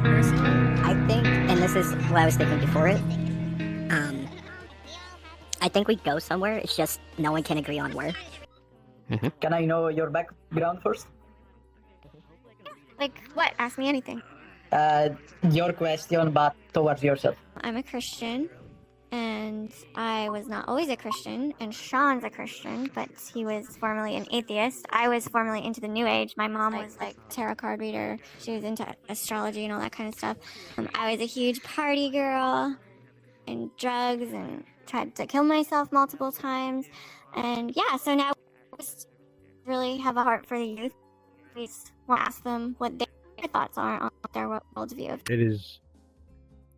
Personally, I think, and this is what I was thinking before it, um, I think we go somewhere, it's just no one can agree on where. Can I know your background first? Like what? Ask me anything. Your question, but towards yourself. I'm a Christian, and I was not always a Christian, and Sean's a Christian, but he was formerly an atheist. I was formerly into the New Age. My mom was like tarot card reader. She was into astrology and all that kind of stuff. I was a huge party girl and drugs and tried to kill myself multiple times. And yeah, so now we just really have a heart for the youth. We just want to ask them what their thoughts are on their worldview. It is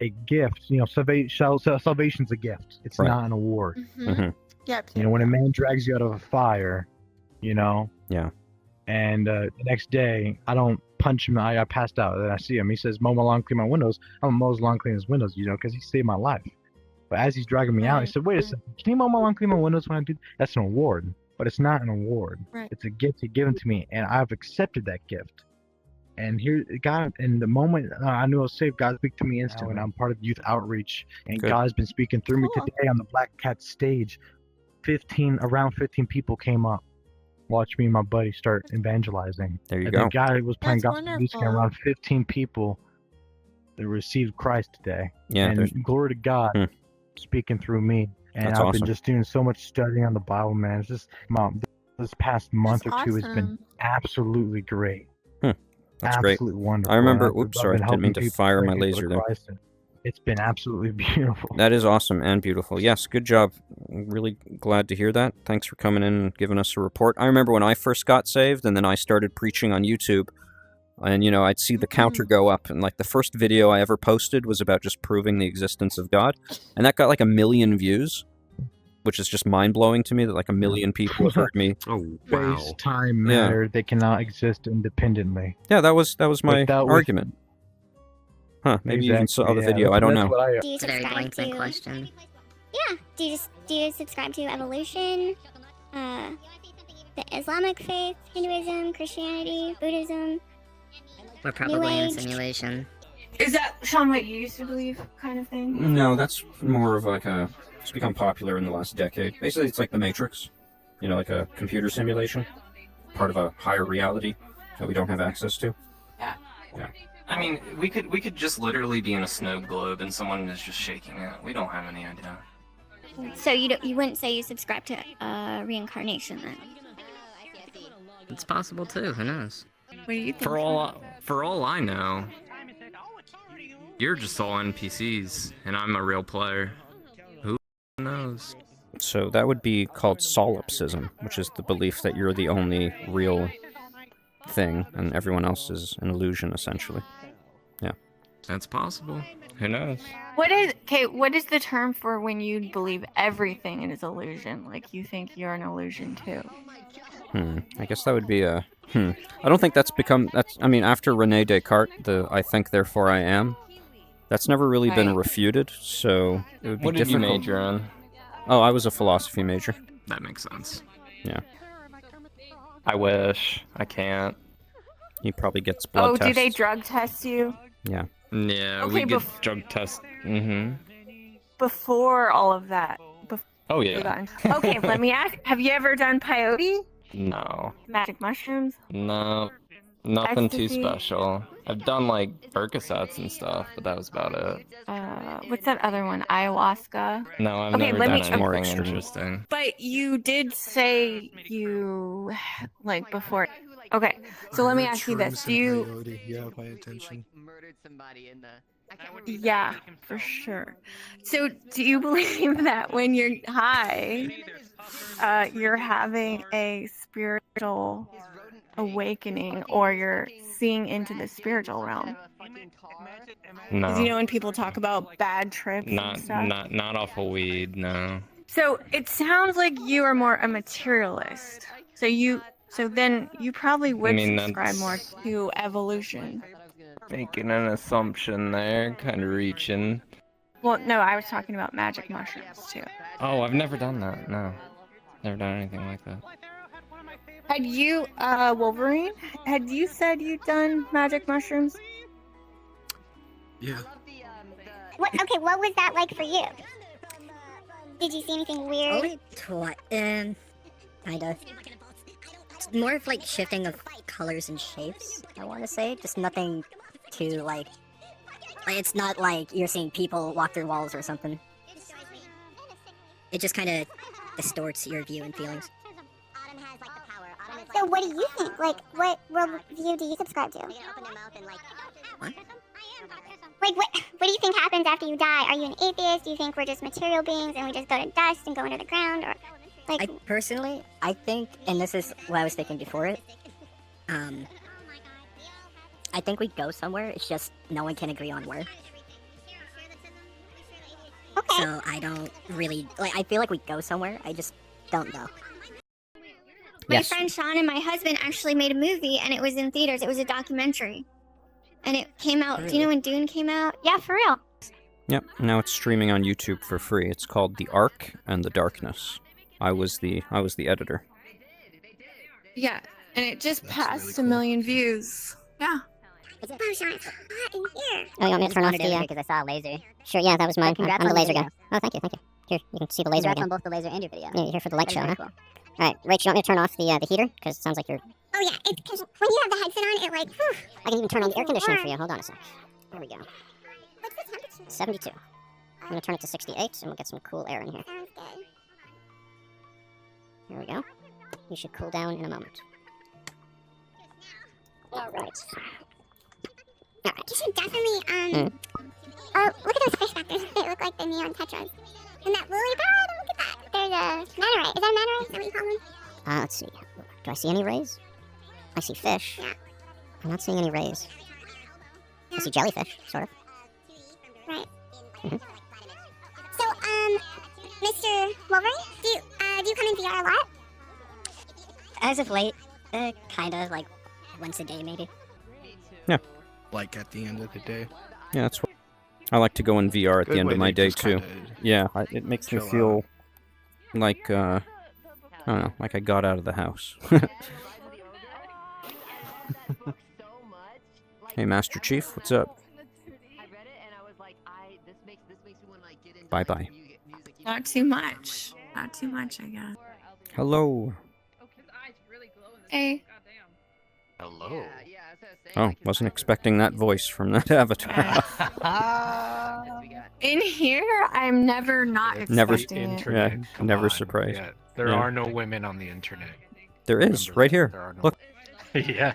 a gift. You know, salvation's a gift. It's not an award. Yep. You know, when a man drags you out of a fire, you know. Yeah. And the next day, I don't punch him. I passed out. Then I see him. He says, "Mow my lawn, clean my windows." I'm gonna mow his lawn, clean his windows. You know, because he saved my life. But as he's dragging me out, he said, "Wait a second. Can you mow my lawn, clean my windows when I do?" That's an award, but it's not an award. Right. It's a gift given to me, and I've accepted that gift. And here, God, in the moment I knew I was saved, God spoke to me instantly. And I'm part of youth outreach, and God has been speaking through me today on the Black Cat stage. Around 15 people came up, watched me and my buddy start evangelizing. There you and go. The guy was playing That's gospel music, and around 15 people that received Christ today. Yeah, and glory to God speaking through me. And That's I've awesome. been just doing so much studying on the Bible, man. It's just, this past month or two has been absolutely great. That's absolutely great. wonderful. I remember. I've Oops, been sorry, didn't mean helping to people fire my bring people laser to there. Christ, and it's been absolutely beautiful. That is awesome and beautiful. Yes, good job. Really glad to hear that. Thanks for coming in and giving us a report. I remember when I first got saved, and then I started preaching on YouTube, and you know, I'd see the counter go up, and like the first video I ever posted was about just proving the existence of God, and that got like 1 million views, which is just mind-blowing to me that like 1 million people have heard me. Oh, wow. Space, time, matter, they cannot exist independently. Yeah, that was my argument. Maybe you even Exactly, saw the yeah, video. I don't know. Do you It's a very subscribe blanket to? question. Yeah. Do you subscribe to evolution? The Islamic faith, Hinduism, Christianity, Buddhism? We're probably in a Age. simulation. Is that, Sean, what you used to believe, kind of thing? No, that's more of like it's become popular in the last decade. Basically, it's like the Matrix. You know, like a computer simulation. Part of a higher reality that we don't have access to. Yeah. Yeah. I mean, we could just literally be in a snow globe and someone is just shaking it. We don't have any idea. So you wouldn't say you subscribe to reincarnation then? It's possible too. Who knows? What do you think? For all I know, you're just all NPCs and I'm a real player. Who knows? So that would be called solipsism, which is the belief that you're the only real thing and everyone else is an illusion, essentially. Yeah. That's possible. Who knows? What is the term for when you believe everything is illusion? Like you think you're an illusion too? I guess that would be a... I don't think that's become... I mean, after Rene Descartes, the I think, therefore I am, that's never really been refuted, so it would be What did you difficult. major on? Oh, I was a philosophy major. That makes sense. Yeah. I wish. I can't. He probably gets blood tests. Do they drug test you? Yeah. Yeah, Okay, we get drug test. Before all of that? Oh, yeah. Okay, let me ask. Have you ever done peyote? No. Magic mushrooms? No. Nothing too Ecstasy? special. I've done like Percocets and stuff, but that was about it. What's that other one? Ayahuasca? No, I've Okay, never let done me- anything More extreme. interesting. But you did say you, like, before. Okay, so let me ask you this. Do you... Yeah, pay attention. Yeah, for sure. So do you believe that when you're high, you're having a spiritual awakening or you're seeing into the spiritual realm? No. 'Cause you know when people talk about bad trips and stuff? Not off of weed, no. So it sounds like you are more a materialist. So then you probably would subscribe more to evolution. Making an assumption there, kind of reaching. Well, no, I was talking about magic mushrooms too. Oh, I've never done that, no. Never done anything like that. Had you, Wolverine, had you said you'd done magic mushrooms? Yeah. What was that like for you? Did you see anything weird? Only kind of. It's more of like shifting of colors and shapes, I want to say. Just nothing too like it's not like you're seeing people walk through walls or something. It just kind of distorts your view and feelings. So what do you think? Like, what worldview do you subscribe to? What? Like, what do you think happens after you die? Are you an atheist? Do you think we're just material beings and we just go to dust and go into the ground? Or, like... I think, and this is what I was thinking before it, I think we go somewhere, it's just no one can agree on where. Okay. So I don't really, I feel like we go somewhere, I just don't know. My friend Sean and my husband actually made a movie, and it was in theaters. It was a documentary. And it came out, do you know when Dune came out? Yeah, for real. Yep, now it's streaming on YouTube for free. It's called The Ark and the Darkness. I was the editor. Yeah, and it just That's passed really a cool. million views. Yeah. Wow, Sean, it's hot in here. Oh, you want me to turn off the... Because I saw a laser. Sure, yeah, that was mine. Congrats I'm the on the laser guy. video. Oh, thank you. Here, you can see the laser Congrats again. on both the laser and your video. Yeah, you're here for the light That is show, very huh? cool. Alright, Rach, you want me to turn off the heater? Because it sounds like you're... Oh, yeah, it's because when you have the headset on, it like, whew. I can even turn on the air It's conditioning warm. for you. Hold on a sec. There we go. What's the temperature? 72. I'm going to turn it to 68, and we'll get some cool air in here. Sounds good. There we go. You should cool down in a moment. Alright. You should definitely, oh, look at those fish back there. They look like the neon tetras. And that lily pad, look at that. There's a manorite. Is that a manorite? Is that what you call them? Let's see. Do I see any rays? I see fish. Yeah. I'm not seeing any rays. I see jellyfish, sort of. Right. Mhm. So, Mr. Wolverine, do you come in VR a lot? As of late, kind of, like, once a day maybe. Like at the end of the day. Yeah, that's what I like to go in VR at Good the end way of my to day just too. kinda Yeah, it makes me chill feel like I don't know, like I got out of the house. Hey, Master Chief, what's up? Bye bye. Not too much. Not too much, I guess. Hello. Hey. Hello. Oh, wasn't expecting that voice from that avatar. In here, I'm never not Never- expecting it. Internet. Yeah, come never on. surprised. Yeah, there Yeah. are no women on the internet. There is, Remember right that. here. There are no- Look, Yeah.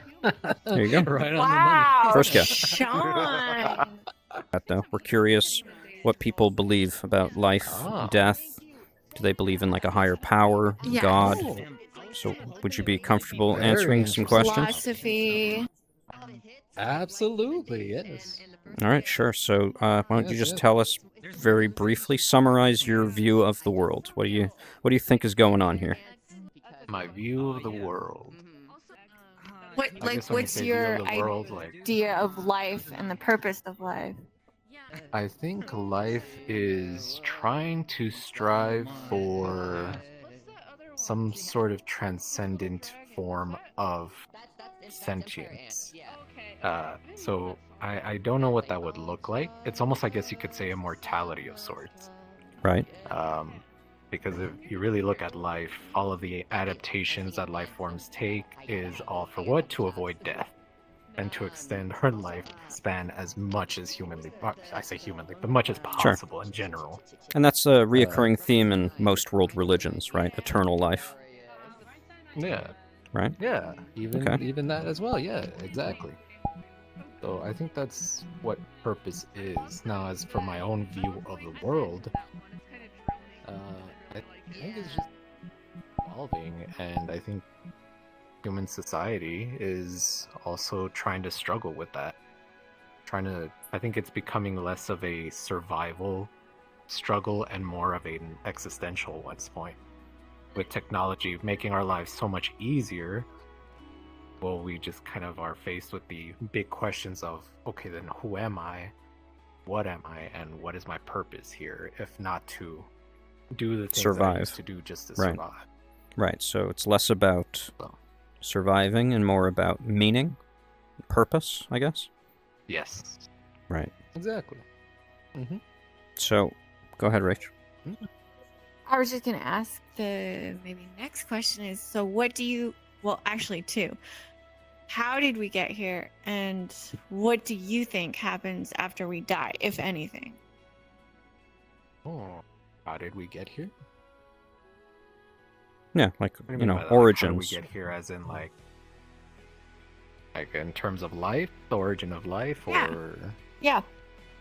there you go. Right Wow. First guess. Sean. Though we're curious what people believe about life, Ah. death. Do they believe in like a higher power, Yes. God? Oh. So, would you be comfortable Very answering some interesting. questions? Philosophy. Absolutely, yes. All right, sure. So, why don't you Yes, just yes. tell us very briefly, summarize your view of the world? What do you think is going on here? My view of the world. What, I like, guess when you what's say view your of the world, like, idea of life and the purpose of life? I think life is trying to strive for some sort of transcendent form of sentience. So I don't know what that would look like. It's almost, I guess you could say, immortality of sorts. Right. Because if you really look at life, all of the adaptations that life forms take is all for what? To avoid death. And to extend our lifespan as much as humanly, I say humanly, but much as possible in general. And that's a reoccurring theme in most world religions, right? Eternal life, Yeah. right? Yeah, even Okay. even that as well. Yeah, exactly. So I think that's what purpose is. Now, as for my own view of the world, I think it's just evolving, and I think human society is also trying to struggle with that. I think it's becoming less of a survival struggle and more of an existential one at this point. With technology making our lives so much easier, well, we just kind of are faced with the big questions of, okay, then who am I? What am I? And what is my purpose here? If not to do the things that I Survive. used to do just to Right. survive. Right. So it's less about So. surviving and more about meaning, purpose, I guess. Yes. Right. Exactly. Mm-hmm. So, go ahead, Rach. I was just gonna ask the maybe next question is, so what do you, well, actually two. How did we get here, and what do you think happens after we die, if anything? Oh, how did we get here? Yeah, like, What do you you mean know, by that? Like, origins. how did we get here, as in like in terms of life, the origin of life, Yeah. or? Yeah.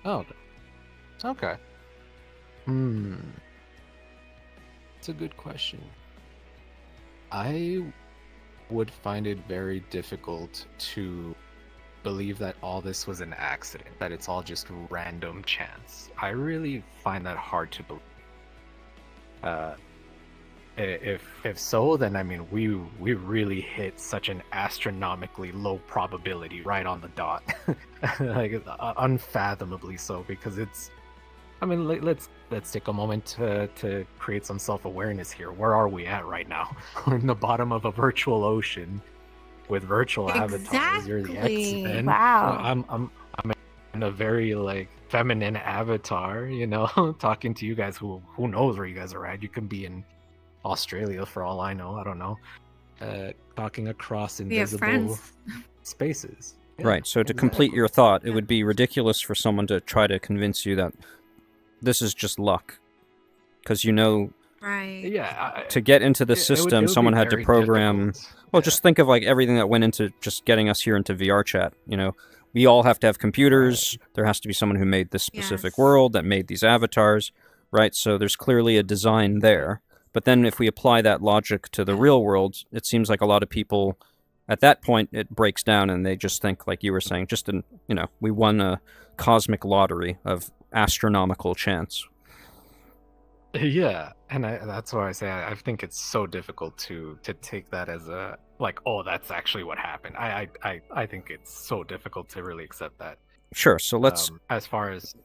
Oh, okay. It's a good question. I would find it very difficult to believe that all this was an accident, that it's all just random chance. I really find that hard to believe. If so, then I mean we really hit such an astronomically low probability right on the dot, like unfathomably so, because it's. I mean, let's take a moment to create some self-awareness here. Where are we at right now? We're in the bottom of a virtual ocean with virtual avatars. You're the X-Men. Wow. I'm in a very like feminine avatar, you know, talking to you guys. Who knows where you guys are at? You could be in Australia for all I know. I don't know. Talking across We have invisible friends. spaces. Yeah, Right, so to complete exactly. your thought, it would be ridiculous for someone to try to convince you that this is just luck. Because you know, Right. Yeah. to get into the it would system, be someone had to very program. difficult. Well, Yeah. just think of like everything that went into just getting us here into VR chat. You know, we all have to have computers. There has to be someone who made this specific Yes. world, that made these avatars, right? So there's clearly a design there. But then if we apply that logic to the real world, it seems like a lot of people, at that point, it breaks down and they just think, like you were saying, we won a cosmic lottery of astronomical chance. Yeah, and that's why I say I think it's so difficult to take that as a like, oh, that's actually what happened. I think it's so difficult to really accept that. Sure, so let's... as far as...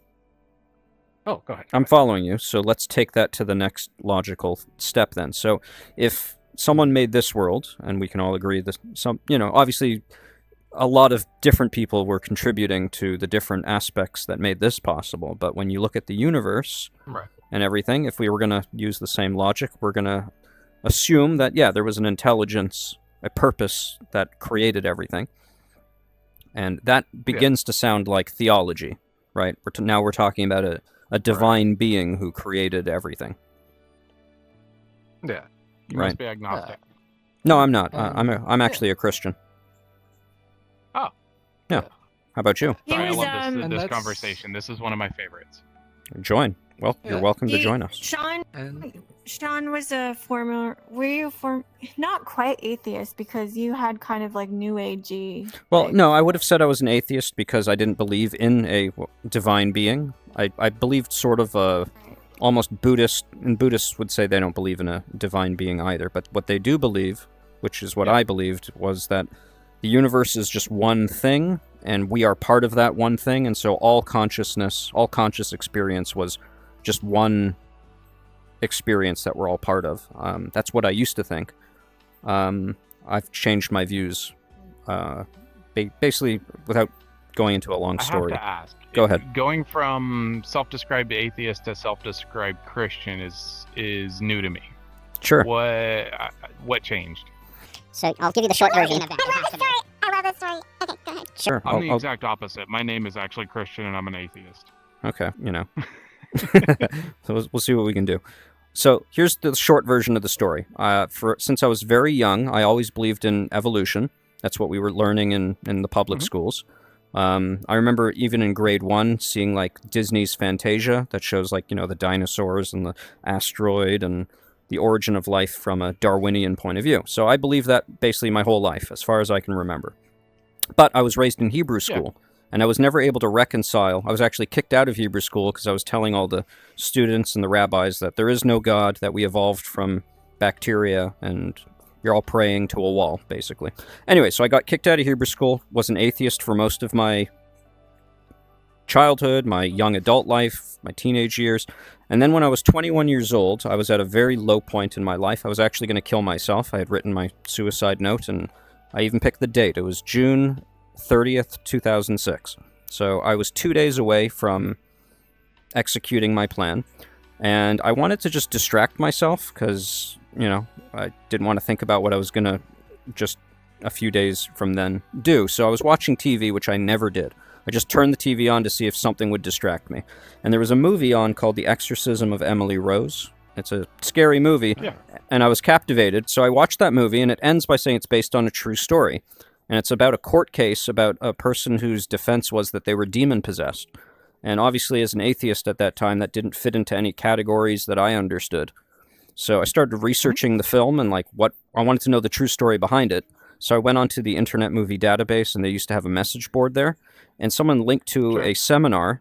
Oh, go ahead. I'm following you, so let's take that to the next logical step then. So if someone made this world, and we can all agree that obviously a lot of different people were contributing to the different aspects that made this possible, but when you look at the universe Right. and everything, if we were going to use the same logic, we're going to assume that, yeah, there was an intelligence, a purpose that created everything. And that begins to sound like theology, right? Now we're talking about a divine being who created everything. Yeah. You Right. must be agnostic. No, I'm not. I'm actually a Christian. Oh. Yeah. How about you? He Sorry, was, I love this that's- conversation. This is one of my favorites. Join. Well, you're Yeah. welcome to join us. Sean was a were you not quite atheist, because you had kind of like new agey. Well, no, I would have said I was an atheist because I didn't believe in a divine being. I believed sort of almost Buddhist, and Buddhists would say they don't believe in a divine being either, but what they do believe, which is what I believed, was that the universe is just one thing, and we are part of that one thing, and so all conscious experience was just one experience that we're all part of. That's what I used to think. I've changed my views, basically, without going into a long story. I have to ask. Go ahead. Going from self-described atheist to self-described Christian is new to me. Sure. What changed? So I'll give you the short version. I love this story. Okay, go ahead. Sure. I'm the I'll- exact opposite. My name is actually Christian, and I'm an atheist. Okay, so we'll see what we can do. So here's the short version of the story. Since I was very young, I always believed in evolution. That's what we were learning in the public schools. I remember even in grade 1 seeing like Disney's Fantasia that shows like, the dinosaurs and the asteroid and the origin of life from a Darwinian point of view. So I believe that basically my whole life, as far as I can remember. But I was raised in Hebrew school, and I was never able to reconcile. I was actually kicked out of Hebrew school because I was telling all the students and the rabbis that there is no God, that we evolved from bacteria, and you're all praying to a wall, basically. Anyway, so I got kicked out of Hebrew school, was an atheist for most of my childhood, my young adult life, my teenage years. And then when I was 21 years old, I was at a very low point in my life. I was actually going to kill myself. I had written my suicide note, and I even picked the date. It was June 30th, 2006. So I was 2 days away from executing my plan. And I wanted to just distract myself because, I didn't want to think about what I was going to just a few days from then do. So I was watching TV, which I never did. I just turned the TV on to see if something would distract me. And there was a movie on called The Exorcism of Emily Rose. It's a scary movie, and I was captivated. So I watched that movie, and it ends by saying it's based on a true story. And it's about a court case about a person whose defense was that they were demon-possessed. And obviously, as an atheist at that time, that didn't fit into any categories that I understood. So I started researching the film and what I wanted to know the true story behind it. So I went onto the Internet Movie Database, and they used to have a message board there. And someone linked to a seminar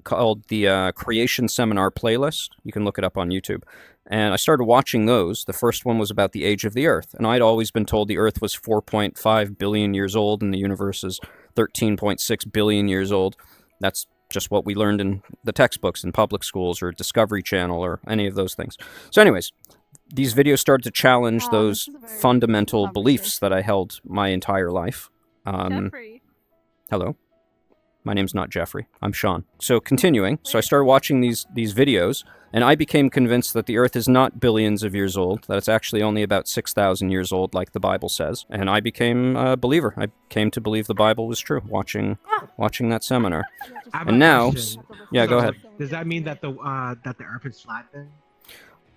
called the Creation Seminar Playlist. You can look it up on YouTube. And I started watching those. The first one was about the age of the Earth. And I'd always been told the Earth was 4.5 billion years old and the universe is 13.6 billion years old. That's just what we learned in the textbooks in public schools or Discovery Channel or any of those things. So anyways, these videos started to challenge those fundamental beliefs that I held my entire life. Hello. My name's not Jeffrey. I'm Sean. So continuing, I started watching these videos, and I became convinced that the Earth is not billions of years old, that it's actually only about 6,000 years old, like the Bible says. And I became a believer. I came to believe the Bible was true, watching that seminar. And now, go ahead. Does that mean that the Earth is flat then?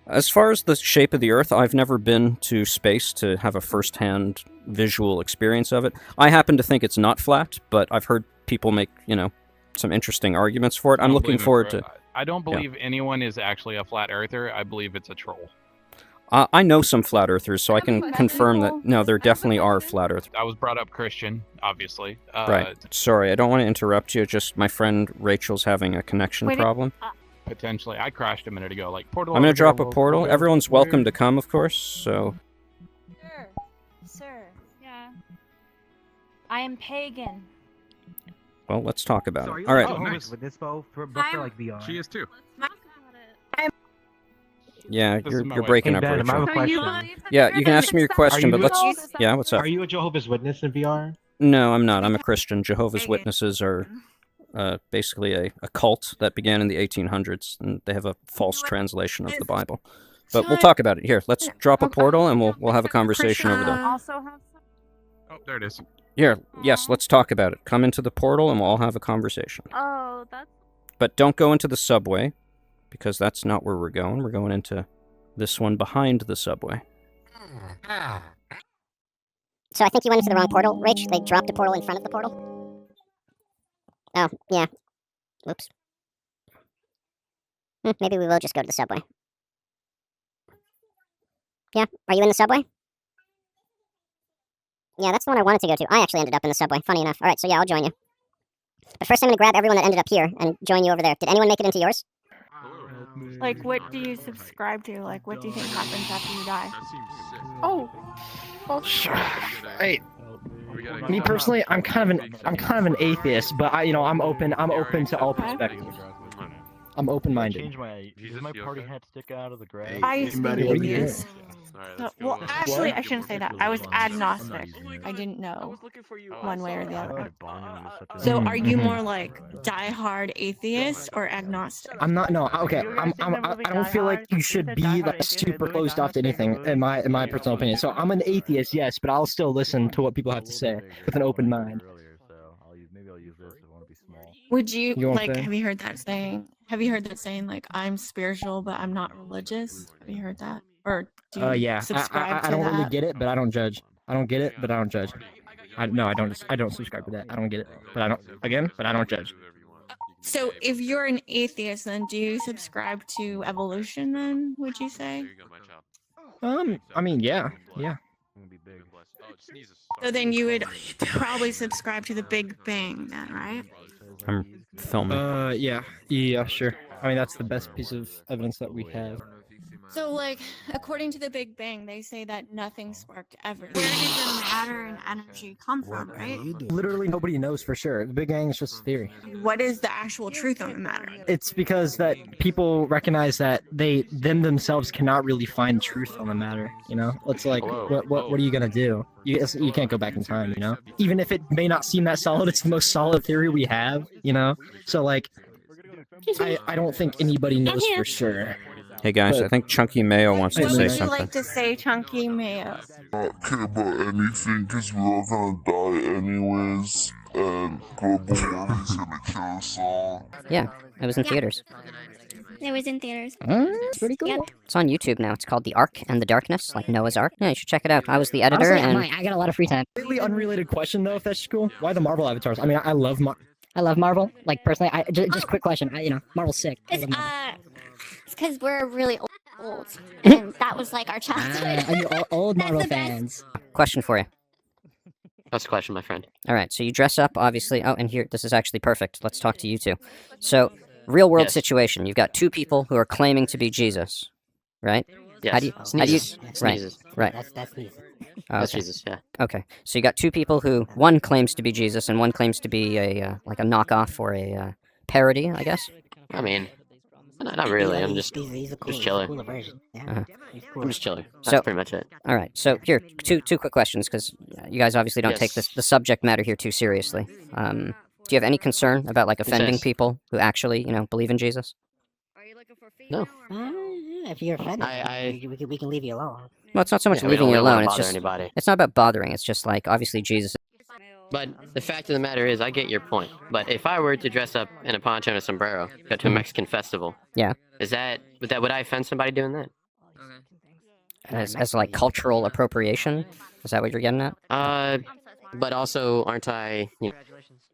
As far as the shape of the Earth, I've never been to space to have a first-hand visual experience of it. I happen to think it's not flat, but I've heard people make, some interesting arguments for it. I'm looking forward to... I don't believe anyone is actually a flat earther. I believe it's a troll. I know some flat earthers, so I can confirm that, no, there definitely are flat earthers. I was brought up Christian, obviously. Right. Sorry, I don't want to interrupt you. Just my friend Rachel's having a connection problem. Potentially. I crashed a minute ago. Portal. I'm going to drop a portal. Everyone's welcome to come, of course, so... Sir. Yeah. I am pagan. Well, let's talk about it. All right. Nice. With this bow for VR. She is too. Yeah, you're breaking up, Ben, I have a Rachel. question. Yeah, you can ask me your question, but let's... Yeah, what's up? Are you a Jehovah's Witness in VR? No, I'm not. I'm a Christian. Jehovah's Witnesses are basically a cult that began in the 1800s, and they have a false translation of the Bible. But we'll talk about it. Here, let's drop a portal, and we'll have a conversation over there. Oh, there it is. Here, yes, let's talk about it. Come into the portal, and we'll all have a conversation. Oh, that's... But don't go into the subway, because that's not where we're going. We're going into this one behind the subway. So I think you went into the wrong portal, Rach. They dropped a portal in front of the portal. Oh, yeah. Oops. Maybe we will just go to the subway. Yeah, are you in the subway? Yeah, that's the one I wanted to go to. I actually ended up in the subway, funny enough. Alright, so yeah, I'll join you. But first I'm going to grab everyone that ended up here and join you over there. Did anyone make it into yours? What do you subscribe to? What do you think happens after you die? Oh, well, me personally, I'm kind of an atheist, but I'm open to all perspectives. I'm open-minded. Does my party hat stick out of the grass? I used to be an atheist. Well, actually, I shouldn't say that. I was agnostic. I didn't know one way or the other. So, are you more die-hard atheist or agnostic? I'm not. No. Okay. I don't feel like you should be super closed off to anything, in my personal opinion. So I'm an atheist, yes, but I'll still listen to what people have to say with an open mind. Would you have you heard that saying? Have you heard that saying I'm spiritual but I'm not religious? Have you heard that? Or do you yeah. subscribe to I don't that? really get it, but I don't judge. I don't get it, but I don't judge. I don't subscribe to that. I don't get it, but I don't judge. So if you're an atheist, then do you subscribe to evolution? Then would you say? I mean, yeah. So then you would probably subscribe to the Big Bang, then, right? I'm filming. Yeah, sure. I mean, that's the best piece of evidence that we have. So, like, according to the Big Bang, they say that nothing sparked everything. Where did the matter and energy come from, right? Literally nobody knows for sure. The Big Bang is just a theory. What is the actual truth on the matter? It's because that people recognize that they themselves cannot really find truth on the matter. You know, it's like what are you gonna do? You can't go back in time. You know, even if it may not seem that solid, it's the most solid theory we have. You know, so like, I don't think anybody knows for sure. Hey guys, I think Chunky Mayo wants to say What would you something. like to say, Chunky Mayo? Not care about anything because we're all gonna die anyways, and global warming's gonna kill us all. Yeah, it was in theaters. It was in theaters. It's pretty cool. Yep. It's on YouTube now. It's called The Ark and the Darkness, like Noah's Ark. Yeah, you should check it out. I was the editor, Honestly, and I got a lot of free time. Completely unrelated question though, if that's cool. Why the Marvel avatars? I mean, I love I love Marvel. Like personally, just quick question. Marvel's sick. I love Marvel. It's because we're really old, and that was like our childhood. Are you old That's Marvel the best. fans? question for you. What's the question, my friend? All right, so you dress up, obviously. Oh, and here, this is actually perfect. Let's talk to you two. So, real world situation. You've got two people who are claiming to be Jesus, right? Yes. How do you? Sneezes. Right. That's me. That's Okay. Jesus, yeah. Okay, so you got two people who one claims to be Jesus and one claims to be a like a knockoff or a parody, I guess. I mean, not really. I'm just chilling. Cooler version. Yeah. Uh-huh. I'm just chilling. That's So- pretty much it. All right, so here two quick questions because you guys obviously don't take Yes. the subject matter here too seriously. Do you have any concern about like offending Yes. people who actually believe in Jesus? No. If you're offended, I- we can leave you alone. Well, it's not so much Yeah, we leaving don't you wanna alone. It's bother just anybody. it's not about bothering. It's just like obviously Jesus. But the fact of the matter is, I get your point. But if I were to dress up in a poncho and a sombrero, go to a Mhm. Mexican festival, Yeah. would I offend somebody doing that? As like cultural appropriation. Is that what you're getting at? But also, aren't I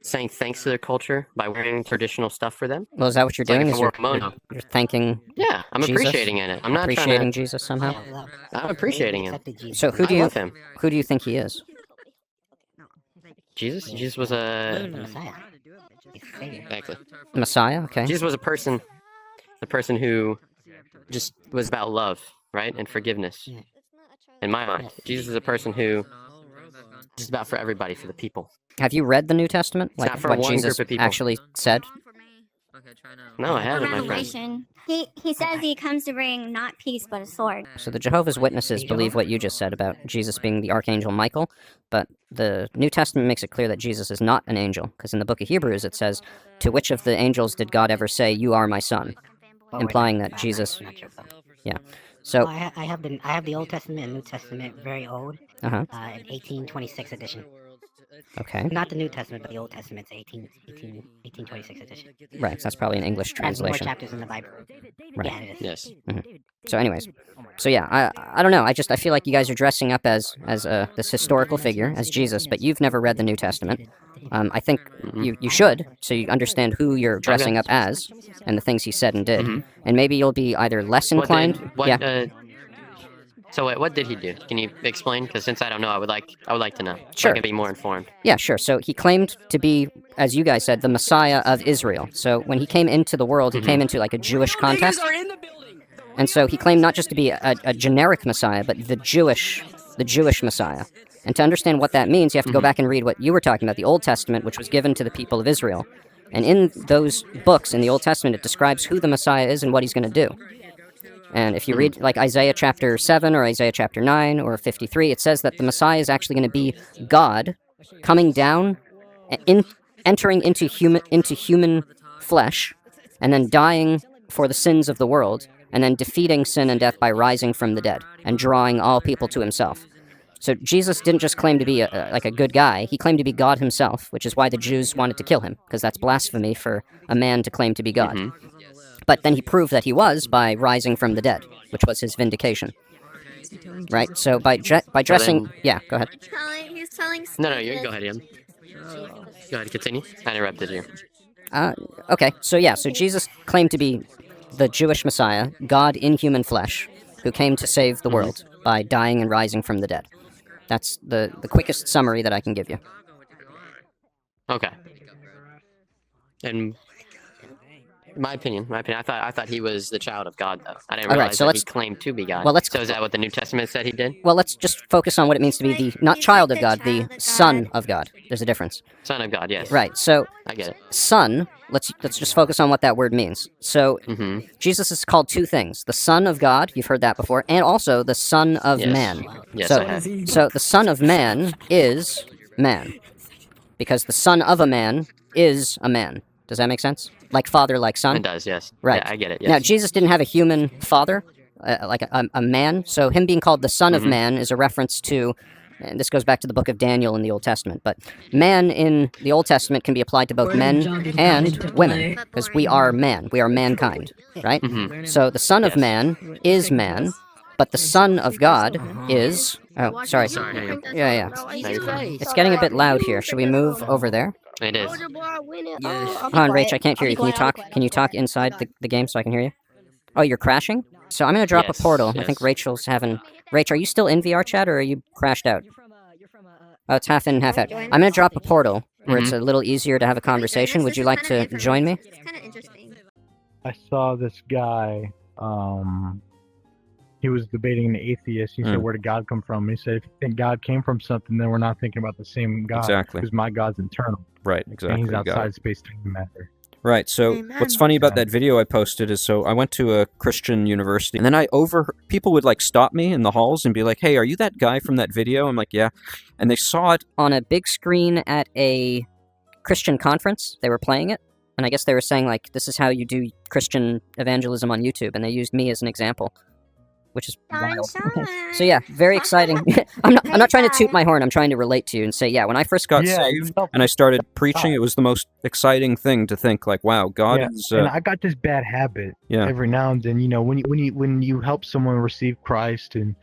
saying thanks to their culture by wearing traditional stuff for them? Well, is that what you're It's like doing? if Is I wore you're, a kimono. you're thanking? Yeah, I'm Jesus? appreciating it. I'm not appreciating trying to. Jesus somehow. I'm appreciating him. So who do I you love him. who do you think he is? Jesus? Jesus was a Messiah. exactly. Messiah. Okay. Jesus was a person who just was about love, right, and forgiveness. In my mind, Jesus is a person who just about for everybody, for the people. Have you read the New Testament? It's not Like for what one Jesus group of people. actually said? No, I haven't, my friend. Revelation. He says he comes to bring not peace but a sword. So the Jehovah's Witnesses believe what you just said about Jesus being the Archangel Michael, but the New Testament makes it clear that Jesus is not an angel, because in the book of Hebrews it says, "To which of the angels did God ever say, 'You are my son'?" Implying that Jesus. Yeah. So. Well, I have the Old Testament and New Testament, very old. Uh-huh. 1826 edition. Okay. Not the New Testament, but the Old Testament's 1826 edition. Right. So that's probably an English Has more translation. chapters in the Bible. Right. Yeah, it is. Yes. Mhm. So, anyways, so yeah, I don't know. I feel like you guys are dressing up as this historical figure as Jesus, but you've never read the New Testament. I think you should, so you understand who you're dressing up as and the things he said and did, and maybe you'll be either less inclined. So what did he do? Can you explain? Because since I don't know, I would like to know. So Sure. I can be more informed. Yeah, sure. So he claimed to be, as you guys said, the Messiah of Israel. So when he came into the world, he came into like a Jewish context. And so he claimed not just to be a generic Messiah, but the Jewish Messiah. And to understand what that means, you have to go back and read what you were talking about, the Old Testament, which was given to the people of Israel. And in those books in the Old Testament, it describes who the Messiah is and what he's going to do. And if you read like Isaiah chapter 7 or Isaiah chapter 9 or 53, it says that the Messiah is actually going to be God coming down, entering into human flesh, and then dying for the sins of the world, and then defeating sin and death by rising from the dead and drawing all people to himself. So Jesus didn't just claim to be a good guy. He claimed to be God himself, which is why the Jews wanted to kill him, because that's blasphemy for a man to claim to be God. But then he proved that he was by rising from the dead, which was his vindication. Right? So by dressing... Yeah, go ahead. He's telling. No, you go ahead, Ian. Go ahead, continue. I interrupted you. Okay, so Jesus claimed to be the Jewish Messiah, God in human flesh, who came to save the world by dying and rising from the dead. That's the quickest summary that I can give you. Okay. And My opinion. I thought he was the child of God, though. I didn't All right, realize so that he let's- claimed to be God. well, let's- So is that what the New Testament said he did? Well, let's just focus on what it means to be the not child of God, the son of God. There's a difference. Son of God, yes. Right. So I get it. son. Let's just focus on what that word means. So Jesus is called two things: the Son of God. You've heard that before, and also the Son of Yes. Man. Yes, so, I have. so the Son of Man is man, because the son of a man is a man. Does that make sense? Like father, like son? It does, yes. Right. Yeah, I get it, Now, yes. Jesus didn't have a human father, like a man, so him being called the Son of Man is a reference to, and this goes back to the book of Daniel in the Old Testament, but man in the Old Testament can be applied to both men and women, because we are man, we are mankind, right? So the Son of Man is man, but the Son of God is... Oh, sorry. Yeah. It's getting a bit loud here. Should we move over there? It is. Hold on, Rach, I can't hear you. Can you talk? Can you talk inside the game so I can hear you? Oh, you're crashing? So I'm gonna drop a portal. I think Rachel's having... Rach, are you still in VR chat, or are you crashed out? Oh, it's half in and half out. I'm gonna drop a portal where it's a little easier to have a conversation. Would you like to join me? I saw this guy. He was debating an atheist. He said, "Where did God come from?" He said, "If you think God came from something, then we're not thinking about the same God. Exactly. Because my God's internal. Right, exactly. And he's you got outside it. space, time, and matter." Right, so what's funny about that video I posted is, so I went to a Christian university, and then people would like stop me in the halls and be like, "Hey, are you that guy from that video?" I'm like, "Yeah." And they saw it on a big screen at a Christian conference. They were playing it, and I guess they were saying, like, this is how you do Christian evangelism on YouTube, and they used me as an example, which is wild. So yeah, very exciting. I'm not trying to toot my horn. I'm trying to relate to you and say, yeah, when I first got saved and I started preaching, it was the most exciting thing to think, like, wow, God is... and I got this bad habit every now and then. You know, when you help someone receive Christ and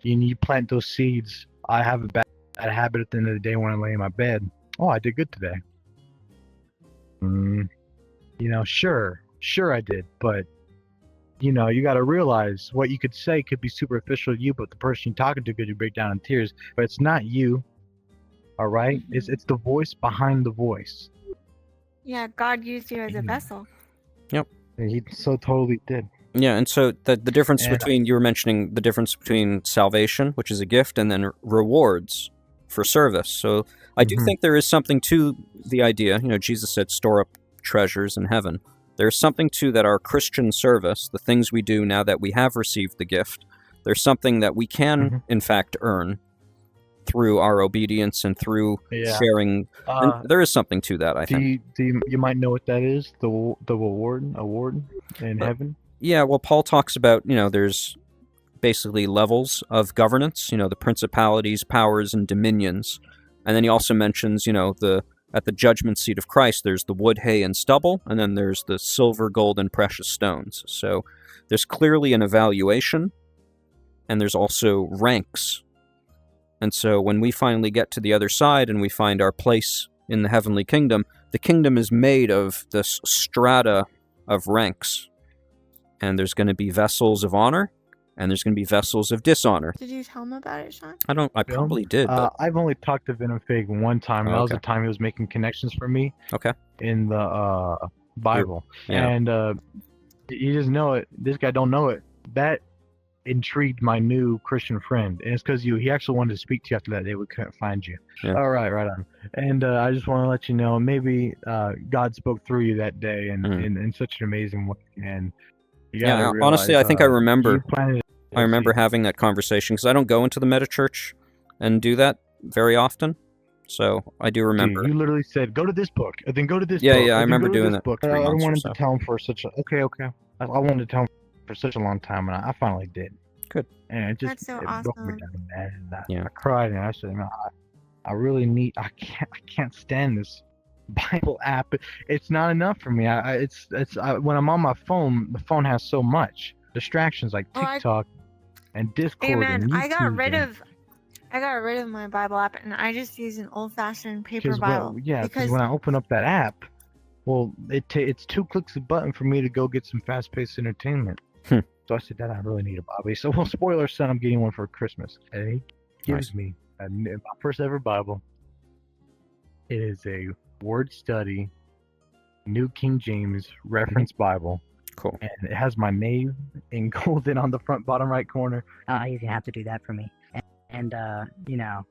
you plant those seeds, I have a bad habit at the end of the day when I lay in my bed. Oh, I did good today. You know, sure I did, but you know, you got to realize what you could say could be superficial to you, but the person you're talking to could break down in tears. But it's not you, all right? It's the voice behind the voice. Yeah, God used you as a vessel. Yep. And he so totally did. Yeah, and so the difference between, you were mentioning the difference between salvation, which is a gift, and then rewards for service. So I do think there is something to the idea, you know, Jesus said, store up treasures in heaven. There's something to that our Christian service, the things we do now that we have received the gift, there's something that we can, in fact, earn through our obedience and through sharing. And there is something to that, I think. You might know what that is, the award in heaven? Yeah, well, Paul talks about, you know, there's basically levels of governance, you know, the principalities, powers, and dominions. And then he also mentions, you know, at the judgment seat of Christ, there's the wood, hay, and stubble, and then there's the silver, gold, and precious stones. So there's clearly an evaluation, and there's also ranks. And so when we finally get to the other side and we find our place in the heavenly kingdom, the kingdom is made of this strata of ranks. And there's going to be vessels of honor, and there's going to be vessels of dishonor. Did you tell him about it, Sean? I probably did. But... I've only talked to Venom Fig one time. That was the time he was making connections for me. Okay. In the Bible. Yeah. And he doesn't know it. This guy don't know it. That intrigued my new Christian friend. And it's because he actually wanted to speak to you after that day. We couldn't find you. Yeah. All right, right on. And I just want to let you know, maybe God spoke through you that day in such an amazing way. And yeah, realize, honestly, I think I remember. I remember seed. having that conversation because I don't go into the meta church and do that very often. So I do remember. Dude, you literally said, "Go to this book, and then go to this." Yeah, book, yeah, I remember doing that. Book. 3 I months wanted or so. to tell him for such a okay. I wanted to tell him for such a long time, and I finally did. Good. And it just That's so it awesome. broke me down, man. And Yeah. I cried, and I said, "Man, I really need. I can't stand this Bible app. It's not enough for me. When I'm on my phone, the phone has so much distractions like TikTok and Discord. Amen. And YouTube I got rid of my Bible app, and I just use an old-fashioned paper Bible. Because when I open up that app, well, it's 2 clicks of a button for me to go get some fast-paced entertainment. So I said, Dad, I really need a Bible. So, well, spoiler, son, I'm getting one for Christmas. And he gives me my first ever Bible. It is a word study New King James Reference Bible. Cool. And it has my name in golden on the front bottom right corner. He's gonna have to do that for me. And you know,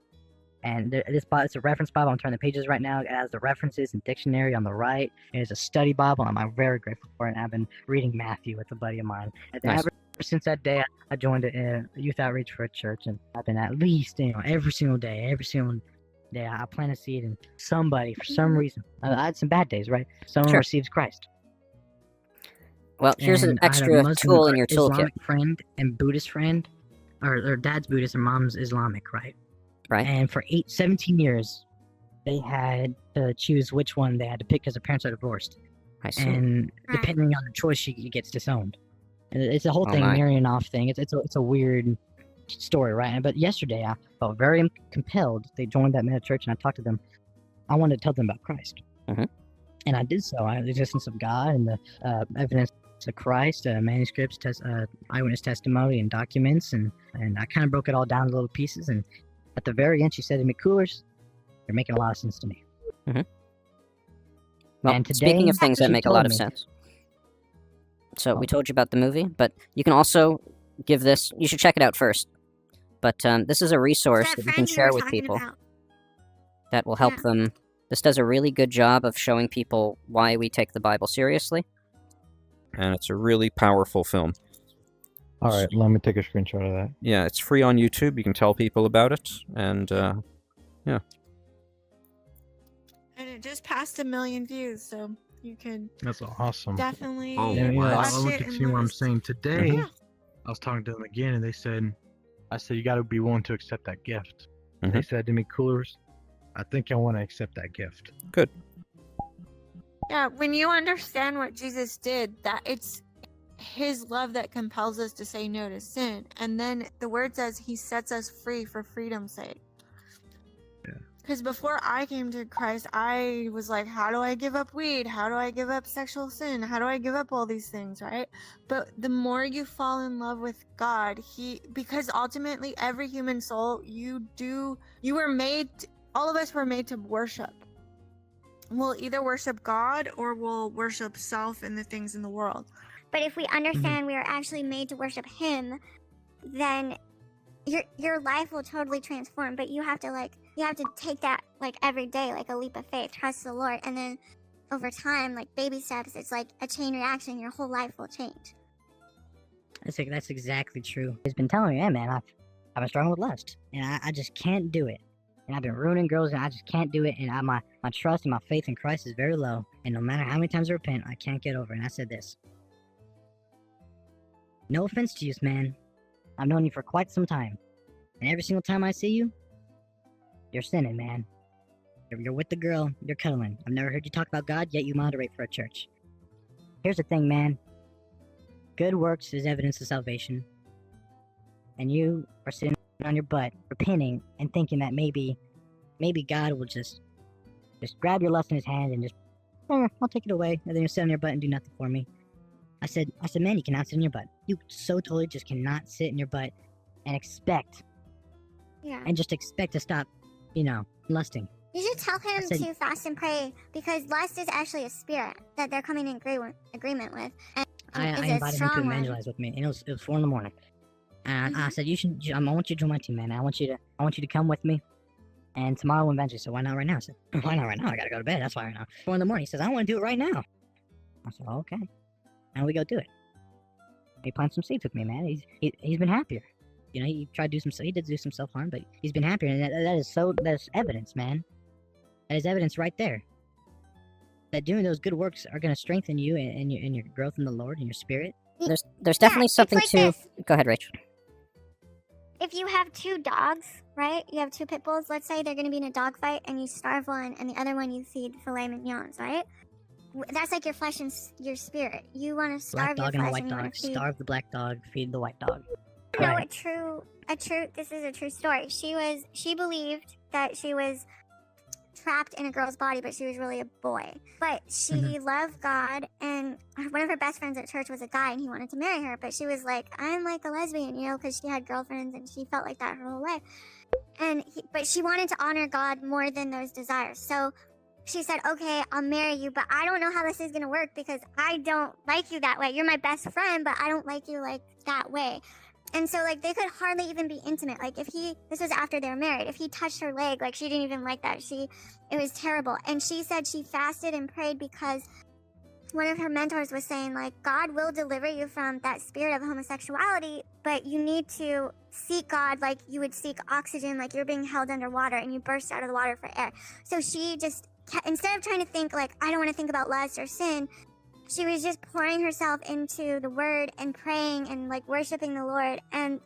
and this Bible, it's a reference Bible. I'm turning the pages right now. It has the references and dictionary on the right. It is a study Bible, and I'm very grateful for it. And I've been reading Matthew with a buddy of mine. And Nice. ever since that day, I joined a youth outreach for a church, and I've been at least, every single day, I plant a seed, and somebody, for some reason, I had some bad days, right? Someone Sure. receives Christ. Well, here's an And I had a extra Muslim tool in your toolkit. Islamic friend and Buddhist friend, or dad's Buddhist and mom's Islamic, right? Right. And for 17 years, they had to choose which one they had to pick because their parents are divorced. I see. And depending on the choice, she gets disowned. And it's a whole Oh thing, my. marrying off thing. It's a weird story, right? But yesterday, I felt very compelled. They joined that mega church, and I talked to them. I wanted to tell them about Christ. Mhm. And I did so. The existence of God and the evidence of Christ, manuscripts, eyewitness testimony, and documents, and I kind of broke it all down into little pieces. And at the very end, she said to me, "Coolers, you're making a lot of sense to me." Mhm. Well, And today, speaking of things that she make a lot told of me- sense. So we told you about the movie, but you can also give this. You should check it out first. But this is a resource that you can share with people that will help them. This does a really good job of showing people why we take the Bible seriously. And it's a really powerful film. All right, let me take a screenshot of that. Yeah, it's free on YouTube. You can tell people about it, and yeah. And it just passed 1 million views, so you can That's awesome. definitely And, watch I look it at and see what let I'm us- saying today. Yeah. I was talking to them again, and I said, you got to be willing to accept that gift. Mhm. They said to me, Coolers, I think I want to accept that gift. Good. Yeah, when you understand what Jesus did, that it's his love that compels us to say no to sin. And then the word says he sets us free for freedom's sake. Because before I came to Christ, I was like, how do I give up weed? How do I give up sexual sin? How do I give up all these things, right? But the more you fall in love with God, because ultimately every human soul, all of us were made to worship. We'll either worship God or we'll worship self and the things in the world. But if we understand we are actually made to worship him, then your life will totally transform. But you have to take that like every day, like a leap of faith, trust the Lord, and then over time, like baby steps, it's like a chain reaction. Your whole life will change. That's exactly true. He's been telling me, hey man, I've been struggling with lust, and I just can't do it. And I've been ruining girls, and I just can't do it. And my trust and my faith in Christ is very low. And no matter how many times I repent, I can't get over it. And I said this. No offense to you, man. I've known you for quite some time. And every single time I see you, you're sinning, man. You're with the girl, you're cuddling. I've never heard you talk about God, yet you moderate for a church. Here's the thing, man. Good works is evidence of salvation. And you are sitting on your butt, repenting, and thinking that maybe God will just grab your lust in his hand and just, I'll take it away, and then you'll sit on your butt and do nothing for me. I said, man, you cannot sit in your butt. You so totally just cannot sit in your butt and expect to stop, lusting. You should tell him I said- to fast and pray, because lust is actually a spirit that they're coming in agreement with. And I it's a invited him to strong one. evangelize with me, and it was 4 in the morning. And I said, I want you to join my team, man. I want you to come with me. And tomorrow we'll evangelize. So why not right now? I said, why not right now? I gotta go to bed. That's why right now. 4 in the morning. He says, I want to do it right now. I said, okay. And we go do it. He planted some seeds with me, man. He's been happier. He tried to he did do some self-harm, but he's been happier. And that's evidence, man. That is evidence right there. That doing those good works are going to strengthen you and your growth in the Lord and your spirit. There's definitely something like to. this. Go ahead, Rachel. If you have 2 dogs, right? You have 2 pit bulls. Let's say they're going to be in a dog fight, and you starve one, and the other one you feed filet mignons, right? That's like your flesh and your spirit. You want to starve Black dog your and a flesh, white and you want dog. to feed. Starve the black dog, feed the white dog. No, Right. this is a true story. She believed that she was trapped in a girl's body, but she was really a boy. But she loved God, and one of her best friends at church was a guy, and he wanted to marry her. But she was like, I'm like a lesbian, because she had girlfriends, and she felt like that her whole life. But she wanted to honor God more than those desires. So she said, okay, I'll marry you, but I don't know how this is going to work because I don't like you that way. You're my best friend, but I don't like you like that way. And so like they could hardly even be intimate. Like if this was after they were married, if he touched her leg, like she didn't even like that. It was terrible. And she said she fasted and prayed because one of her mentors was saying like, God will deliver you from that spirit of homosexuality, but you need to seek God like you would seek oxygen, like you're being held underwater and you burst out of the water for air. So she just, instead of trying to think like, I don't want to think about lust or sin, she was just pouring herself into the word and praying and like worshiping the Lord. And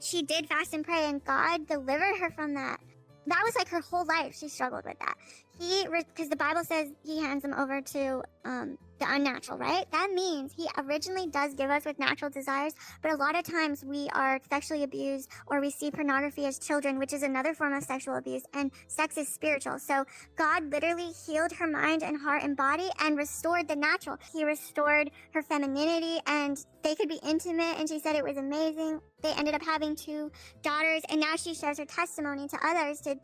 she did fast and pray and God delivered her from that. That was like her whole life. She struggled with that. Because the Bible says he hands them over to the unnatural, right? That means he originally does give us with natural desires, but a lot of times we are sexually abused or we see pornography as children, which is another form of sexual abuse, and sex is spiritual. So God literally healed her mind and heart and body and restored the natural. He restored her femininity and they could be intimate, and she said it was amazing. They ended up having 2 daughters, and now she shares her testimony to others to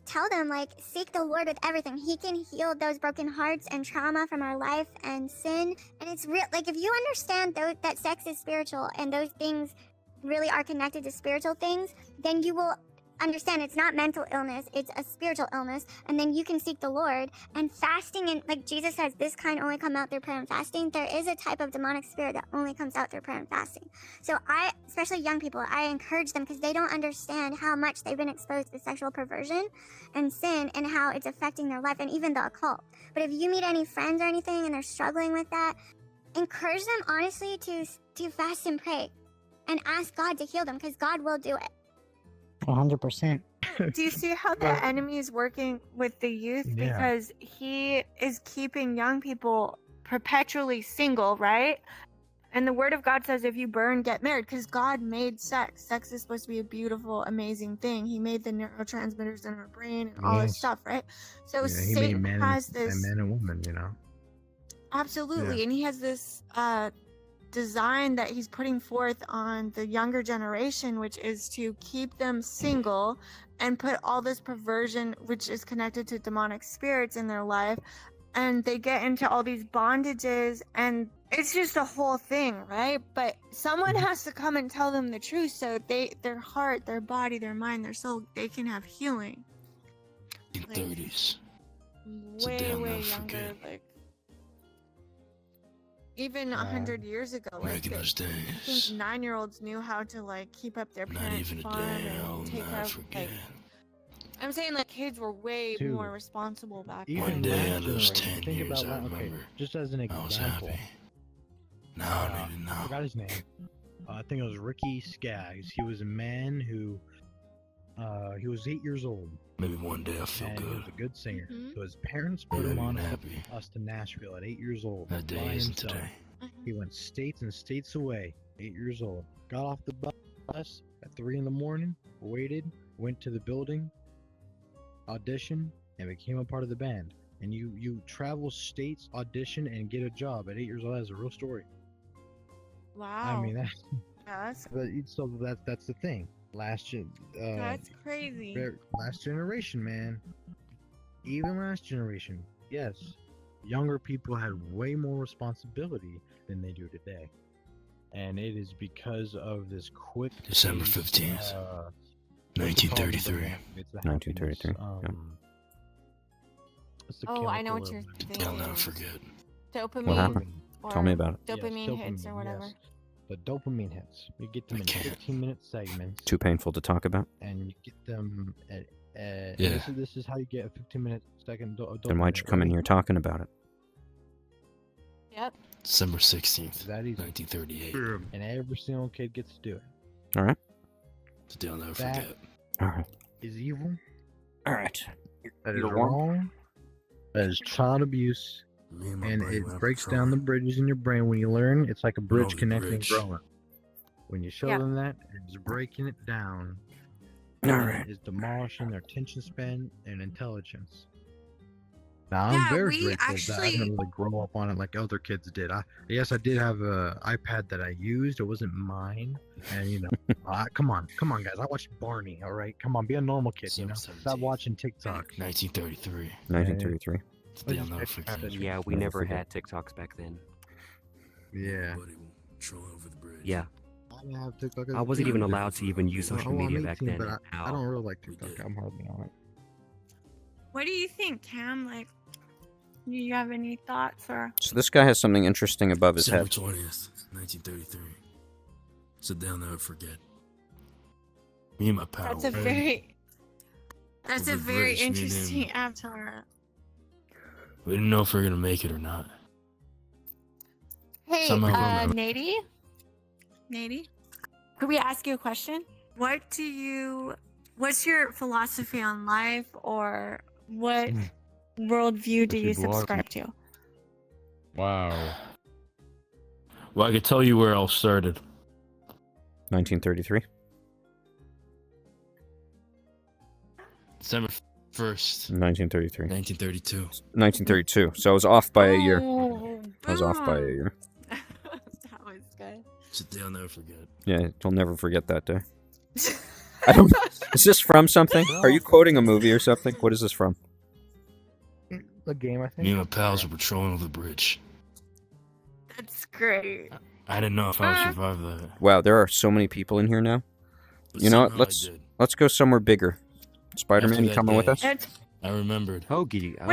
tell them like, seek the Lord with everything. He can heal those broken hearts and trauma from our life and sin. And it's real. Like if you understand that sex is spiritual and those things really are connected to spiritual things, then you will understand it's not mental illness, it's a spiritual illness. And then you can seek the Lord. And fasting, and like Jesus says, this kind only come out through prayer and fasting. There is a type of demonic spirit that only comes out through prayer and fasting. So especially young people, I encourage them because they don't understand how much they've been exposed to sexual perversion and sin and how it's affecting their life and even the occult. But if you meet any friends or anything and they're struggling with that, encourage them honestly to fast and pray and ask God to heal them because God will do it. 100%. Do you see how the enemy is working with the youth? Yeah. Because he is keeping young people perpetually single, right? And the word of God says if you burn, get married, because God made sex. Sex is supposed to be a beautiful, amazing thing. He made the neurotransmitters in our brain and all this stuff, right? So Yeah, he Satan made has this... man and woman, you know? Absolutely. Yeah. And he has this design that he's putting forth on the younger generation, which is to keep them single and put all this perversion, which is connected to demonic spirits in their life. And they get into all these bondages and it's just a whole thing, right? But someone has to come and tell them the truth so their heart, their body, their mind, their soul, they can have healing. In 30s. Way younger, like even 100 years ago, like those days. I think 9-year-olds knew how to like keep up their parents' farm and take care of like. I'm saying like kids were way more responsible back then. Even day last I lose generation, 10 think years, about I okay, remember. just as an I was example. happy. Now I need to I know. forgot his name. I think it was Ricky Skaggs. He was a man who, he was 8 years old. Maybe one day I'll feel and good. He was a good singer. Mm-hmm. So his parents put Maybe him on even happy. us to Nashville at 8 years old. That day by isn't himself. today. He went states and states away, 8 years old. Got off the bus at 3 in the morning, waited, went to the building, auditioned, and became a part of the band. And you travel states, audition, and get a job at 8 years old. That's a real story. Wow. I mean, that's that's the thing. that's crazy. Last generation, man. Even last generation, yes. Younger people had way more responsibility than they do today. And it is because of this quick December 15th, 1933. 1933. Oh, I know what you're thinking. I'll never forget. Dopamine. What happened? Or Tell me about it. Dopamine hits or whatever. Yes. The dopamine hits. You get them in 15-minute segments. Too painful to talk about? And you get them at Yeah. This is how you get a 15-minute second dopamine. Then why'd you come in here talking about it? Yep. December 16th, that easy. 1938. And every single kid gets to do it. Alright. It's a day I'll never That forget. Alright. is evil. Alright. That is You're wrong. wrong. That is child abuse. And it breaks down the bridges in your brain. When you learn, it's like a bridge the connecting bridge. growing. When you show Yeah. them that, it's breaking it down. Alright. It's demolishing their attention span and intelligence. Now, I'm Yeah, very we grateful that I actually- didn't really grow up on it like other kids did. Yes, I did have a iPad that I used. It wasn't mine, and come on, guys. I watched Barney. All right, come on, be a normal kid. Stop watching TikTok. 1933. 1933. It's the day I'll never forget. Yeah, we never had TikToks back then. Yeah. Yeah. I have TikTok. I wasn't even allowed to even use social I'm media back 18, then. but I don't really like TikTok. I'm hardly on it. What do you think, Cam? Like, do you have any thoughts or? So this guy has something interesting above his December head. 20th, 1933. It's a day I'll never forget. Me and my pal. That's a very Over British, me and interesting him. avatar. We didn't know if we were gonna make it or not. Hey, Somehow we'll never- Nady, could we ask you a question? What's your philosophy on life, or what worldview do you subscribe to? Wow. Well, I could tell you where it all started. 1933. December 1st. 1933. 1932. 1932. So I was off by a year. Oh, I was off by a year. that was good. It's a day I'll never forget. Yeah, you'll never forget that day. I don't. Is this from something? Are you quoting a movie or something? What is this from? The game, I think. Me and my pals were patrolling over the bridge. That's great. I didn't know if I would survive that. Wow, there are so many people in here now. But You know what? somehow I did. Let's go somewhere bigger. Spider-Man, After you that coming with day, us? I remembered. Wait, I'm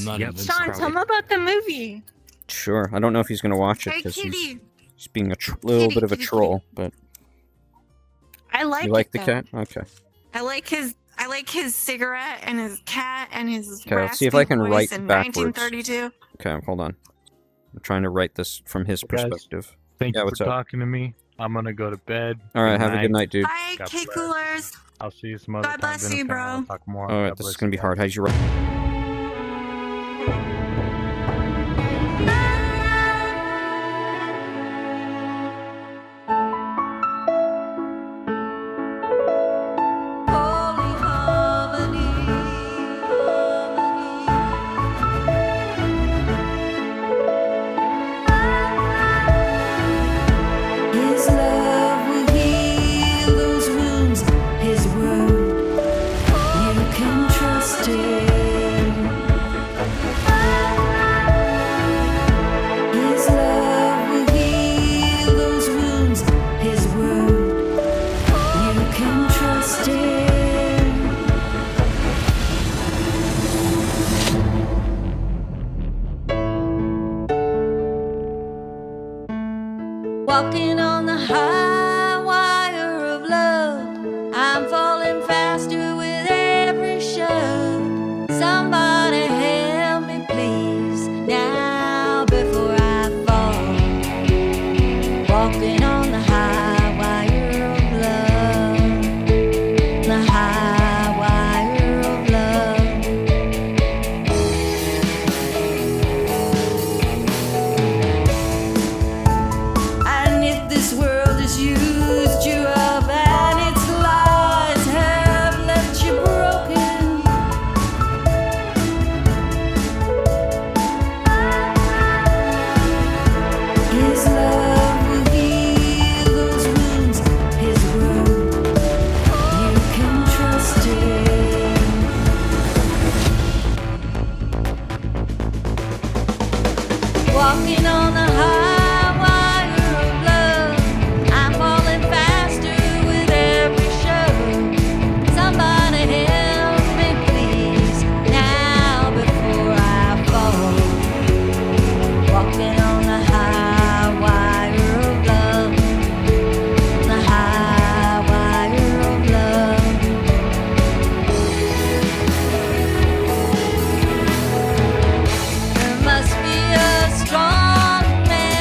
not invincible. Sean, tell me about the movie. Sure. I don't know if he's gonna watch it Hey, because kitty. he's being a little bit of a kitty, troll. But I like you like it, the though. cat? Okay. I like his cigarette and his cat and his Okay, let's see if I can raspy write voice in backwards. 1932. Okay, hold on. I'm trying to write this from his Guys, perspective. Thank Yeah, you what's for up? talking to me. I'm gonna go to bed. All right, have a good night, dude. Bye, God cake bless. coolers. I'll see you some other God time. bless you, Vincent. bro. I'll talk more. All right, God this is bless gonna you be guys. hard. How's your right? His love will heal those wounds. His word, you can trust him. His love will heal those wounds. His word, you can trust him. Walking on the high wire of love, I'm falling faster with every shove. Somebody help me, please, now before I fall. Walking on the high wire of love, the high wire of love. And if this world has used you up and its lies have left you broken, His love will heal those wounds. His word, you can trust Him. Walking on the high wire of love, I'm falling faster with every shove. Somebody help me, please, now before I fall. Walking on the high wire of love, the high wire of love. There must be a strong man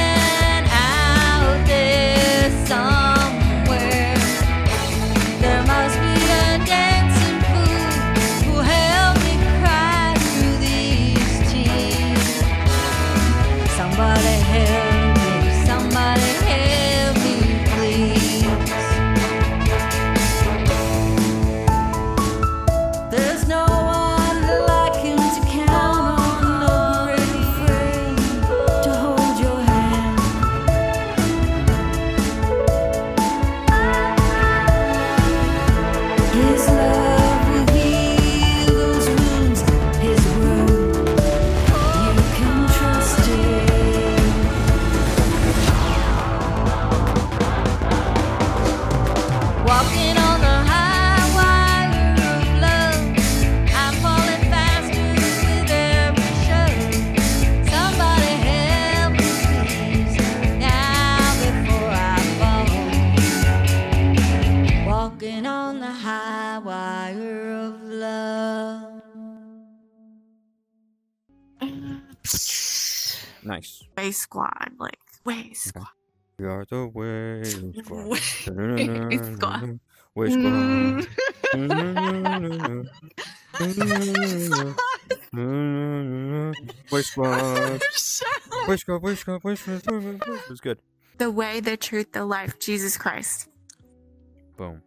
Nice. Way Squad, like Way Squad. We are the Way Squad. Way Squad. Way Squad. Way Squad. Way Squad. Way Squad. Way Squad. It was good. The way, the truth, the life, Jesus Christ. Boom.